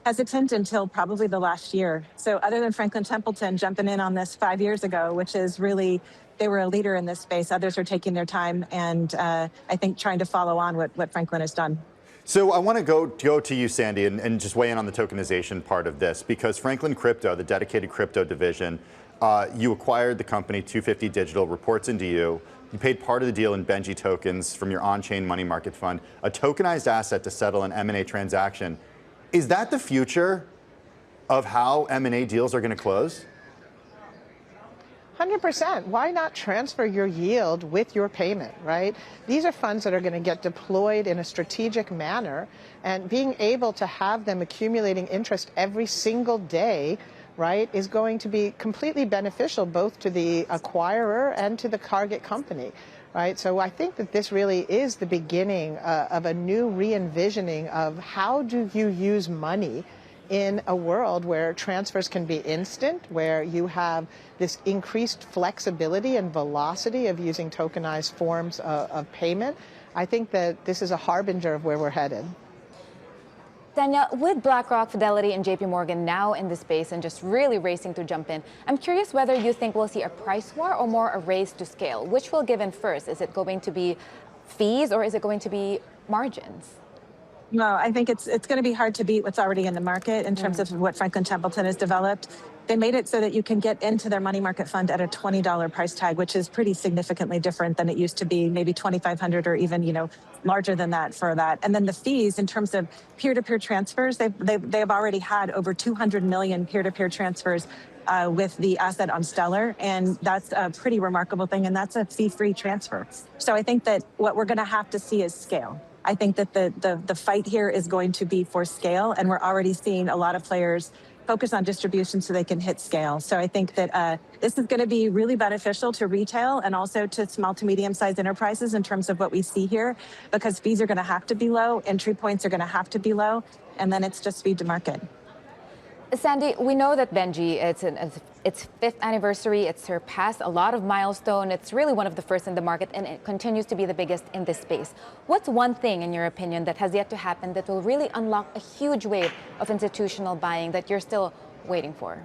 hesitant until probably the last year. So other than Franklin Templeton jumping in on this 5 years ago, which is really, they were a leader in this space, others are taking their time and I think trying to follow on what Franklin has done. So I want to go to you, Sandy, and just weigh in on the tokenization part of this, because Franklin Crypto, the dedicated crypto division, you acquired the company, 250 Digital, reports into you. You paid part of the deal in BENJI tokens from your on-chain money market fund, a tokenized asset to settle an M&A transaction. Is that the future of how M&A deals are going to close? 100%. Why not transfer your yield with your payment, right? These are funds that are going to get deployed in a strategic manner, and being able to have them accumulating interest every single day, right, is going to be completely beneficial both to the acquirer and to the target company, right? So I think that this really is the beginning of a new re-envisioning of how do you use money in a world where transfers can be instant, where you have this increased flexibility and velocity of using tokenized forms of payment. I think that this is a harbinger of where we're headed. Danielle, with BlackRock, Fidelity, and JP Morgan now in the space and just really racing to jump in, I'm curious whether you think we'll see a price war or more a race to scale. Which will give in first? Is it going to be fees or is it going to be margins? No, I think it's going to be hard to beat what's already in the market in terms of what Franklin Templeton has developed. They made it so that you can get into their money market fund at a $20 price tag, which is pretty significantly different than it used to be, maybe $2,500 or even, larger than that for that. And then the fees in terms of peer-to-peer transfers, they've already had over 200 million peer-to-peer transfers with the asset on Stellar, and that's a pretty remarkable thing, and that's a fee-free transfer. So I think that what we're going to have to see is scale. I think that the fight here is going to be for scale, and we're already seeing a lot of players focus on distribution so they can hit scale. So I think that this is going to be really beneficial to retail and also to small to medium-sized enterprises in terms of what we see here, because fees are going to have to be low, entry points are going to have to be low, and then it's just speed to market. Sandy, we know that BENJI, its 5th anniversary, it's surpassed a lot of milestones. It's really one of the first in the market, and it continues to be the biggest in this space. What's one thing, in your opinion, that has yet to happen that will really unlock a huge wave of institutional buying that you're still waiting for?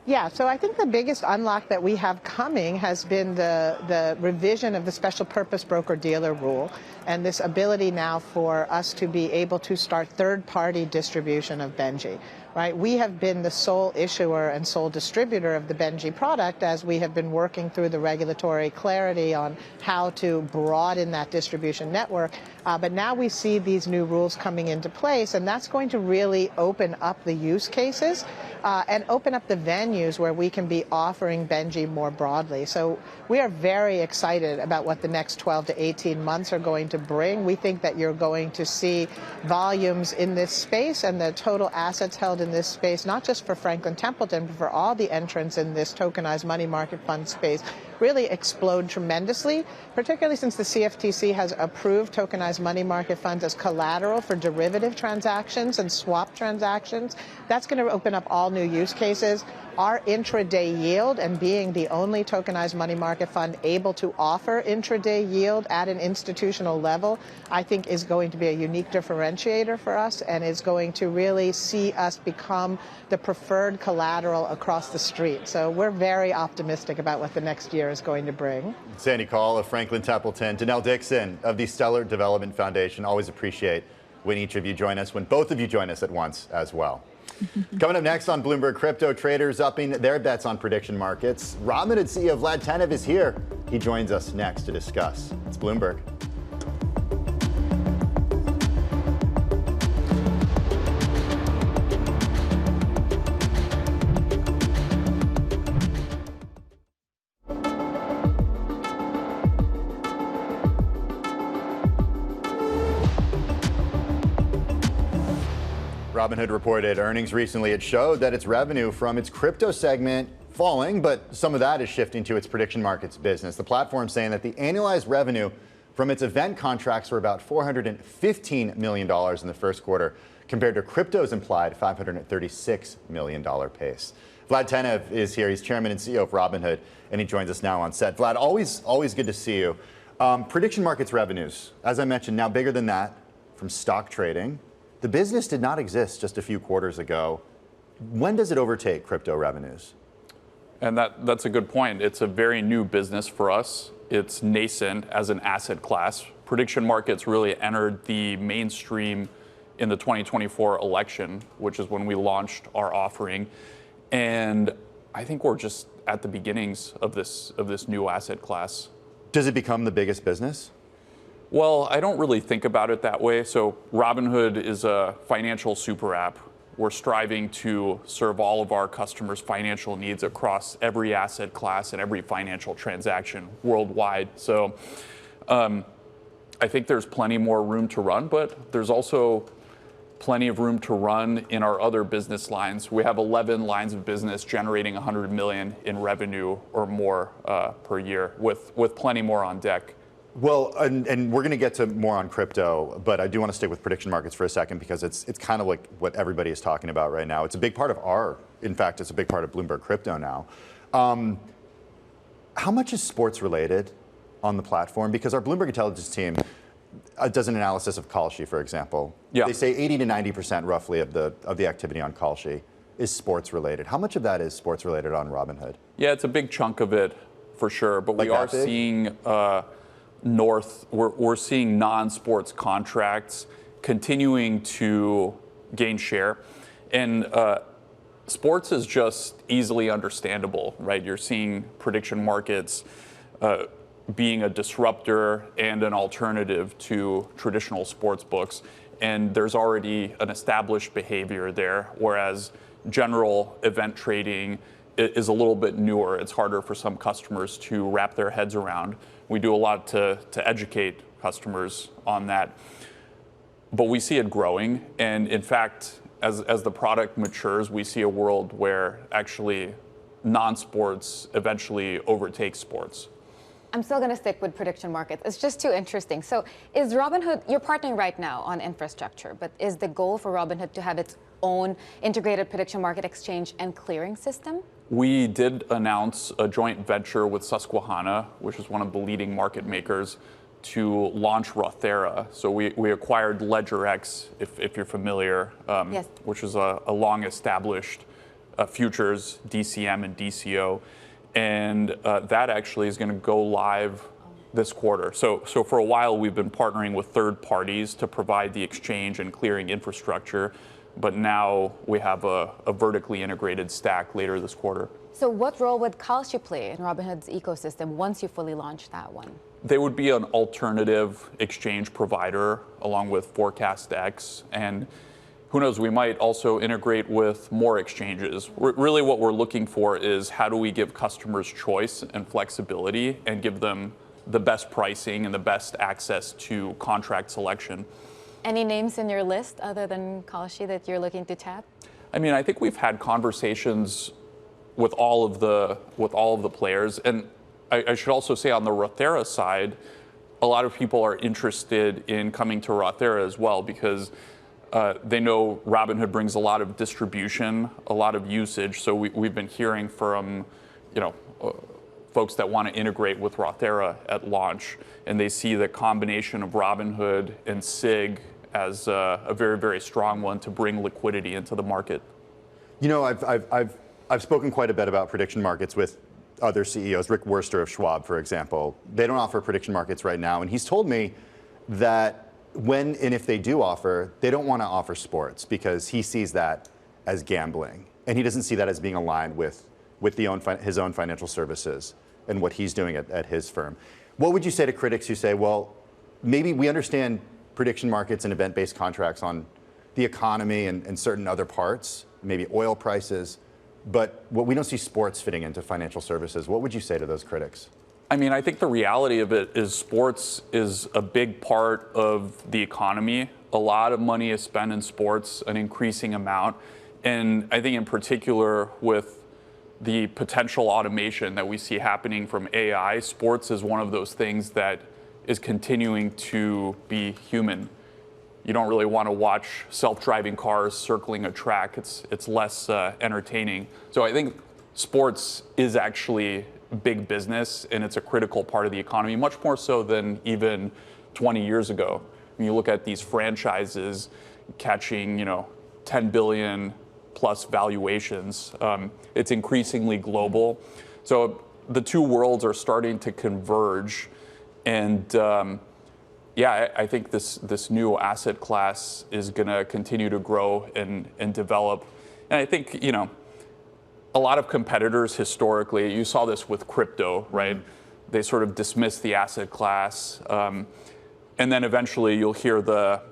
Yeah, so I think the biggest unlock that we have coming has been the revision of the special purpose broker-dealer rule and this ability now for us to be able to start third-party distribution of BENJI. Right? We have been the sole issuer and sole distributor of the BENJI product as we have been working through the regulatory clarity on how to broaden that distribution network. But now we see these new rules coming into place, and that's going to really open up the use cases and open up the venues where we can be offering BENJI more broadly. So we are very excited about what the next 12 to 18 months are going to bring. We think that you're going to see volumes in this space and the total assets held in this space, not just for Franklin Templeton, but for all the entrants in this tokenized money market fund space, really explode tremendously, particularly since the CFTC has approved tokenized money market funds as collateral for derivative transactions and swap transactions. That's going to open up all new use cases. Our intraday yield, and being the only tokenized money market fund able to offer intraday yield at an institutional level, I think is going to be a unique differentiator for us and is going to really see us become the preferred collateral across the street. So we're very optimistic about what the next year is going to bring. Sandy Kaul of Franklin Templeton, Denelle Dixon of the Stellar Development Foundation. Always appreciate when each of you join us, when both of you join us at once as well. Coming up next on Bloomberg Crypto, traders upping their bets on prediction markets. Robinhood CEO Vlad Tenev is here. He joins us next to discuss. It's Bloomberg. Robinhood reported earnings recently. It showed that its revenue from its crypto segment falling, but some of that is shifting to its prediction markets business. The platform saying that the annualized revenue from its event contracts were about $415 million in the first quarter, compared to crypto's implied $536 million pace. Vlad Tenev is here. He's chairman and CEO of Robinhood, and he joins us now on set. Vlad, always good to see you. Prediction markets revenues, as I mentioned, now bigger than that from stock trading. The business did not exist just a few quarters ago. When does it overtake crypto revenues? And that's a good point. It's a very new business for us. It's nascent as an asset class. Prediction markets really entered the mainstream in the 2024 election, which is when we launched our offering. And I think we're just at the beginnings of this new asset class. Does it become the biggest business? Well, I don't really think about it that way. So Robinhood is a financial super app. We're striving to serve all of our customers' financial needs across every asset class and every financial transaction worldwide. So I think there's plenty more room to run, but there's also plenty of room to run in our other business lines. We have 11 lines of business generating $100 million in revenue or more per year, with plenty more on deck. Well, and we're going to get to more on crypto, but I do want to stick with prediction markets for a second because it's kind of like what everybody is talking about right now. It's a big part of in fact, it's a big part of Bloomberg Crypto now. How much is sports related on the platform? Because our Bloomberg Intelligence team does an analysis of Kalshi, for example. Yeah. They say 80 to 90% roughly of the activity on Kalshi is sports related. How much of that is sports related on Robinhood? Yeah, it's a big chunk of it for sure, but we are seeing we're seeing non-sports contracts continuing to gain share. And sports is just easily understandable, right? You're seeing prediction markets being a disruptor and an alternative to traditional sports books. And there's already an established behavior there, whereas general event trading is a little bit newer. It's harder for some customers to wrap their heads around. We do a lot to educate customers on that. But we see it growing. And in fact, as the product matures, we see a world where actually non-sports eventually overtakes sports. I'm still going to stick with prediction markets. It's just too interesting. So is Robinhood, you're partnering right now on infrastructure, but is the goal for Robinhood to have its own integrated prediction market exchange and clearing system? We did announce a joint venture with Susquehanna, which is one of the leading market makers, to launch Rothera. So we acquired LedgerX, if you're familiar, yes, which is a long-established futures, DCM and DCO. And that actually is going to go live this quarter. So for a while, we've been partnering with third parties to provide the exchange and clearing infrastructure. But now we have a vertically integrated stack later this quarter. So what role would Kalshi play in Robinhood's ecosystem once you fully launch that one? They would be an alternative exchange provider along with ForecastX. And who knows, we might also integrate with more exchanges. Really what we're looking for is how do we give customers choice and flexibility and give them the best pricing and the best access to contract selection. Any names in your list other than Kalshi that you're looking to tap? I mean, I think we've had conversations with all of the players, and I should also say on the Rothera side, a lot of people are interested in coming to Rothera as well because they know Robinhood brings a lot of distribution, a lot of usage. So we've been hearing from, folks that want to integrate with Rothera at launch, and they see the combination of Robinhood and SIG as a very, very strong one to bring liquidity into the market. I've spoken quite a bit about prediction markets with other CEOs, Rick Wurster of Schwab, for example. They don't offer prediction markets right now, and he's told me that when and if they do offer, they don't want to offer sports because he sees that as gambling, and he doesn't see that as being aligned with his own financial services and what he's doing at his firm. What would you say to critics who say, well, maybe we understand prediction markets and event-based contracts on the economy and certain other parts, maybe oil prices, but what we don't see sports fitting into financial services? What would you say to those critics? I mean, I think the reality of it is sports is a big part of the economy. A lot of money is spent in sports, an increasing amount. And I think in particular with the potential automation that we see happening from AI, sports is one of those things that is continuing to be human. You don't really want to watch self-driving cars circling a track. It's less entertaining. So I think sports is actually big business, and it's a critical part of the economy, much more so than even 20 years ago. When you look at these franchises catching, 10 billion plus valuations, it's increasingly global. So the two worlds are starting to converge, and I think this new asset class is going to continue to grow and develop. And I think, a lot of competitors historically, you saw this with crypto, right? Mm-hmm. They sort of dismiss the asset class. And then eventually you'll hear the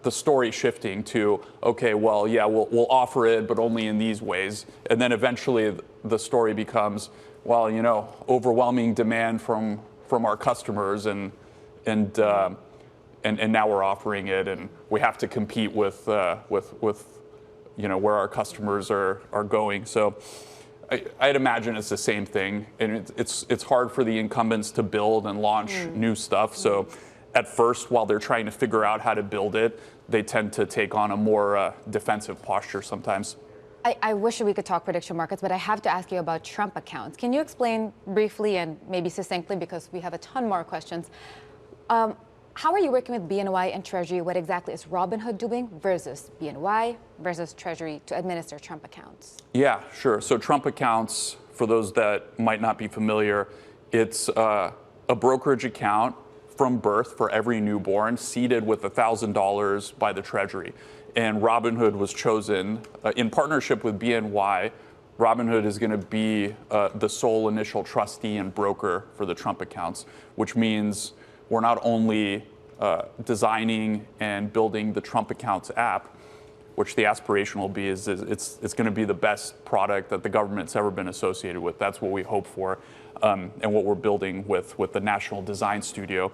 story shifting to, okay, well, yeah, we'll offer it, but only in these ways. And then eventually the story becomes, well, overwhelming demand from our customers and now we're offering it, and we have to compete with where our customers are going. So I'd imagine it's the same thing, and it's hard for the incumbents to build and launch new stuff. So at first, while they're trying to figure out how to build it, they tend to take on a more defensive posture sometimes. I wish we could talk prediction markets, but I have to ask you about Trump accounts. Can you explain briefly and maybe succinctly, because we have a ton more questions, how are you working with BNY and Treasury? What exactly is Robinhood doing versus BNY versus Treasury to administer Trump accounts? Yeah, sure. So Trump accounts, for those that might not be familiar, it's a brokerage account from birth for every newborn, seeded with $1,000 by the Treasury. And Robinhood was chosen in partnership with BNY. Robinhood is going to be the sole initial trustee and broker for the Trump accounts, which means we're not only designing and building the Trump accounts app, which the aspiration will be is it's going to be the best product that the government's ever been associated with. That's what we hope for, and what we're building with the National Design Studio.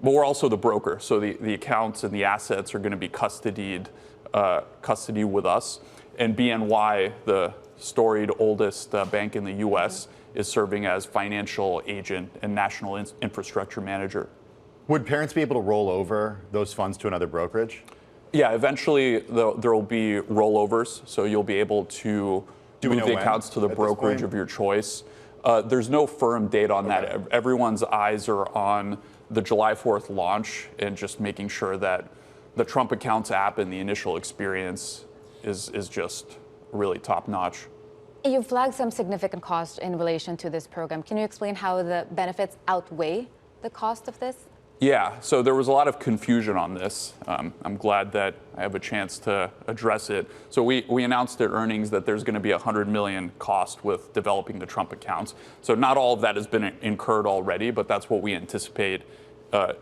But we're also the broker, so the accounts and the assets are going to be custody with us. And BNY, the storied oldest bank in the U.S., is serving as financial agent and national infrastructure manager. Would parents be able to roll over those funds to another brokerage? Yeah, eventually there will be rollovers, so you'll be able to move the accounts to the brokerage of your choice. There's no firm date on that. Everyone's eyes are on the July 4th launch and just making sure that the Trump accounts app and the initial experience is just really top notch. You flagged some significant costs in relation to this program. Can you explain how the benefits outweigh the cost of this? Yeah, so there was a lot of confusion on this. I'm glad that I have a chance to address it. So we announced at earnings that there's going to be $100 million cost with developing the Trump accounts. So not all of that has been incurred already, but that's what we anticipate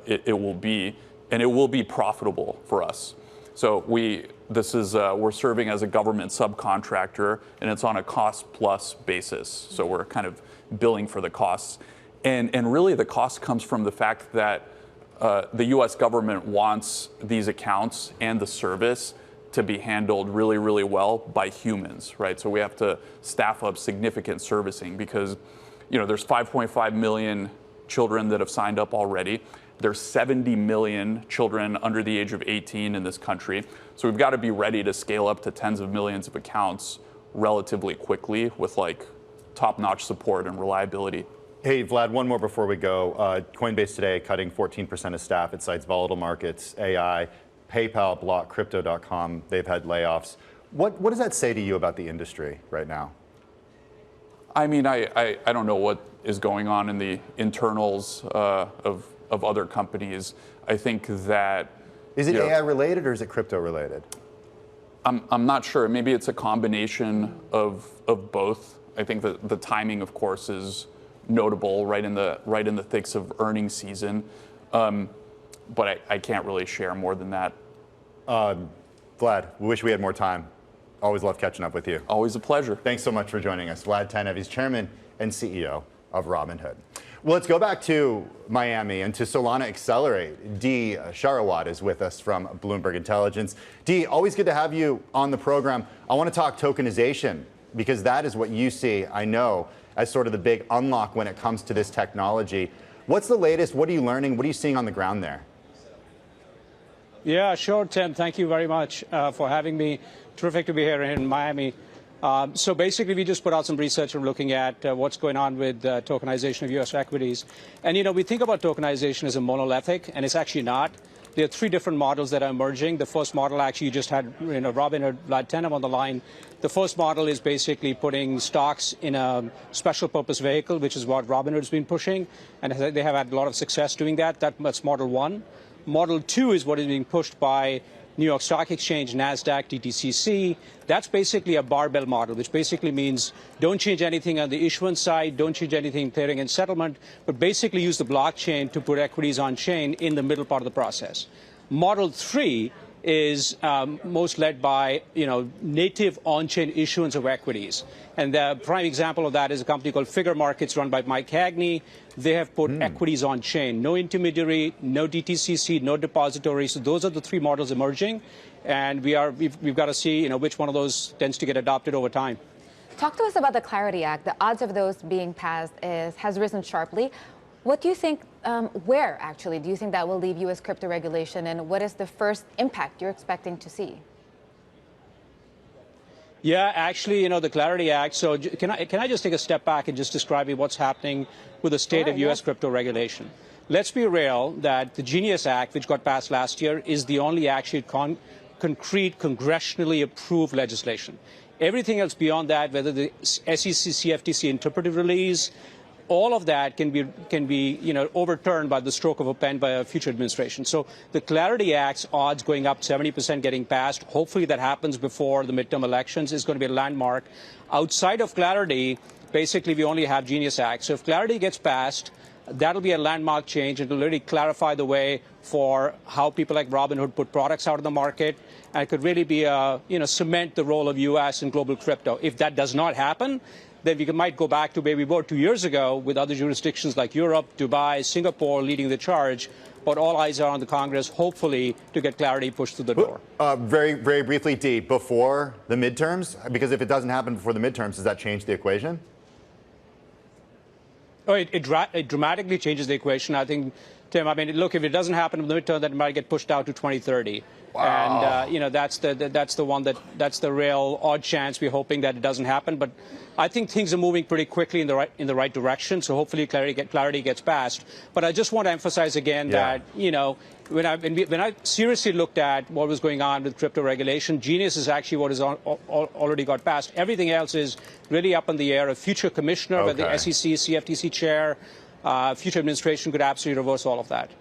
it will be, and it will be profitable for us. So we're serving as a government subcontractor, and it's on a cost plus basis. So we're kind of billing for the costs, and really the cost comes from the fact that the U.S. government wants these accounts and the service to be handled really, really well by humans, right? So we have to staff up significant servicing because there's 5.5 million children that have signed up already. There's 70 million children under the age of 18 in this country. So we've got to be ready to scale up to tens of millions of accounts relatively quickly with like top-notch support and reliability. Hey, Vlad, one more before we go. Coinbase today cutting 14% of staff. It cites volatile markets, AI, PayPal, Block, Crypto.com. They've had layoffs. What does that say to you about the industry right now? I mean, I don't know what is going on in the internals of other companies. I think that... Is it AI related or is it crypto related? I'm not sure. Maybe it's a combination of both. I think that the timing, of course, is notable right in the thicks of earnings season. But I can't really share more than that. Vlad, we wish we had more time. Always love catching up with you. Always a pleasure. Thanks so much for joining us. Vlad Tenev, he's chairman and CEO of Robinhood. Well, let's go back to Miami and to Solana Accelerate. Dee Sharawat is with us from Bloomberg Intelligence. Dee, always good to have you on the program. I want to talk tokenization because that is what you see, I know, as sort of the big unlock when it comes to this technology. What's the latest? What are you learning? What are you seeing on the ground there? Yeah, sure, Tim. Thank you very much for having me. Terrific to be here in Miami. So basically, we just put out some research and looking at what's going on with tokenization of U.S. equities. And, we think about tokenization as a monolithic, and it's actually not. There are three different models that are emerging. The first model, actually, you just had Robinhood, Vlad Tenev on the line. The first model is basically putting stocks in a special purpose vehicle, which is what Robinhood's been pushing. And they have had a lot of success doing that. That's model one. Model two is what is being pushed by New York Stock Exchange, NASDAQ, DTCC. That's basically a barbell model, which basically means don't change anything on the issuance side, don't change anything in clearing and settlement, but basically use the blockchain to put equities on chain in the middle part of the process. Model three is most led by native on-chain issuance of equities. And the prime example of that is a company called Figure Markets run by Mike Cagney. They have put equities on chain. No intermediary, no DTCC, no depository. So those are the three models emerging. And we've got to see which one of those tends to get adopted over time. Talk to us about the Clarity Act. The odds of those being passed has risen sharply. What do you think, where actually do you think that will leave U.S. crypto regulation, and what is the first impact you're expecting to see? Yeah, actually, the Clarity Act. So can I just take a step back and just describe what's happening with the state of U.S. crypto regulation? Let's be real that the Genius Act, which got passed last year, is the only actually concrete congressionally approved legislation. Everything else beyond that, whether the SEC, CFTC interpretive release, all of that can be overturned by the stroke of a pen by a future administration. So the Clarity Act's odds going up 70% getting passed. Hopefully that happens before the midterm elections is going to be a landmark. Outside of Clarity, basically we only have Genius Act. So if Clarity gets passed, that'll be a landmark change. It'll really clarify the way for how people like Robinhood put products out of the market. And it could really be cement the role of U.S. in global crypto. If that does not happen, then we might go back to where we were 2 years ago with other jurisdictions like Europe, Dubai, Singapore leading the charge. But all eyes are on the Congress, hopefully, to get Clarity pushed through the door. Very, very briefly, Dee, before the midterms, because if it doesn't happen before the midterms, does that change the equation? Oh, it dramatically changes the equation. I think, Tim, look, if it doesn't happen in the midterm, then it might get pushed out to 2030. Wow. And, that's the real odd chance. We're hoping that it doesn't happen. But I think things are moving pretty quickly in the right direction. So hopefully Clarity gets passed. But I just want to emphasize again that, when I seriously looked at what was going on with crypto regulation, Genius is actually what has already got passed. Everything else is really up in the air. A future commissioner, whether the SEC, CFTC chair, future administration could absolutely reverse all of that.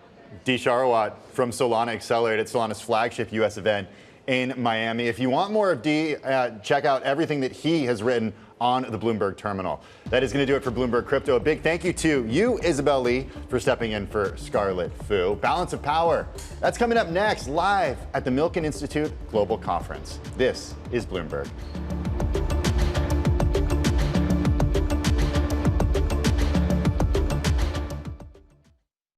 Dee Sharawat from Solana Accelerate at Solana's flagship U.S. event in Miami. If you want more of Dee, check out everything that he has written on the Bloomberg terminal. That is going to do it for Bloomberg Crypto. A big thank you to you, Isabel Lee, for stepping in for Scarlett Fu. Balance of Power. That's coming up next, live at the Milken Institute Global Conference. This is Bloomberg.